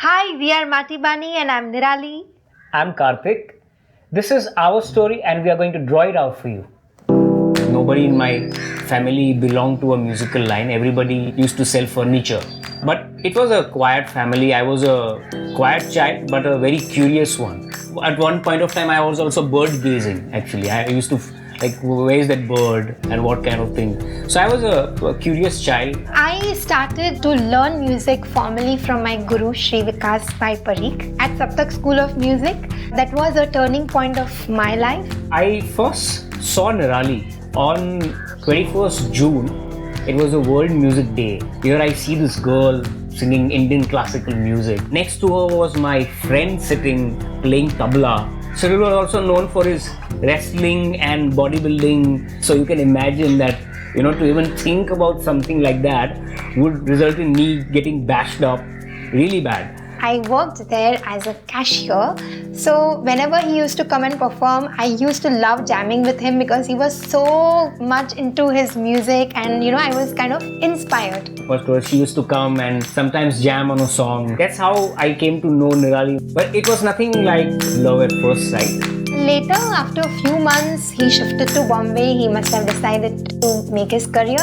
Hi, we are Maati Baani and I'm Nirali. I'm Kartik. This is our story and we are going to draw it out for you. Nobody in my family belonged to a musical line. Everybody used to sell furniture. But it was a quiet family. I was a quiet child but a very curious one. At one point of time I was also bird gazing actually. I used to where is that bird and what kind of thing. So I was a curious child. I started to learn music formally from my guru Shri Vikas Bhai Parikh at Saptak School of Music. That was a turning point of my life. I first saw Nirali on 21st June. It was a World Music Day. Here I see this girl singing Indian classical music. Next to her was my friend sitting playing tabla. Cyril was also known for his wrestling and bodybuilding. So you can imagine that, to even think about something like that would result in me getting bashed up really bad. I worked there as a cashier. So whenever he used to come and perform, I used to love jamming with him because he was so much into his music and I was kind of inspired. First, she used to come and sometimes jam on a song. That's how I came to know Nirali. But it was nothing like love at first sight. Later, after a few months, he shifted to Bombay. He must have decided to make his career.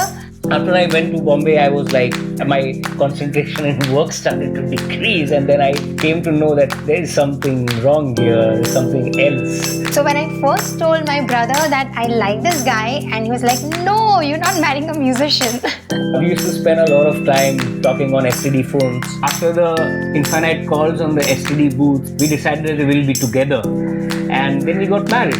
After I went to Bombay, I was like, my concentration in work started to decrease, and then I came to know that there is something wrong here, there's something else. So when I first told my brother that I like this guy, and he was like, no, you're not marrying a musician. We used to spend a lot of time talking on STD phones. After the infinite calls on the STD booth, we decided that we will be together, and then we got married.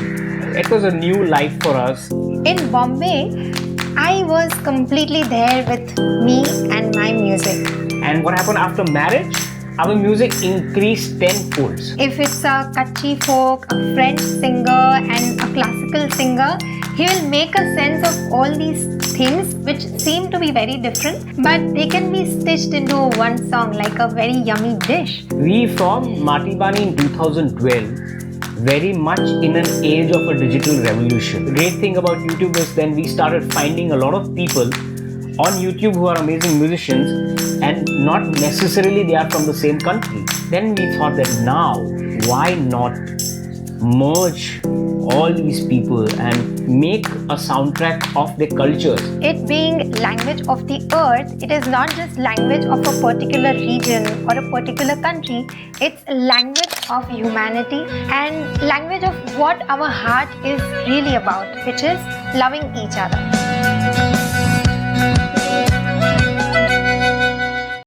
It was a new life for us. In Bombay, I was completely there with me and my music. And what happened after marriage? Our music increased tenfold. If it's a Kachi folk, a French singer and a classical singer, he will make a sense of all these things which seem to be very different, but they can be stitched into one song like a very yummy dish. We formed Maati Baani in 2012. Very much in an age of a digital revolution. The great thing about YouTube is then we started finding a lot of people on YouTube who are amazing musicians and not necessarily they are from the same country. Then we thought that now, why not merge all these people and make a soundtrack of their cultures. It being language of the earth, it is not just language of a particular region or a particular country. It's language of humanity and language of what our heart is really about, which is loving each other.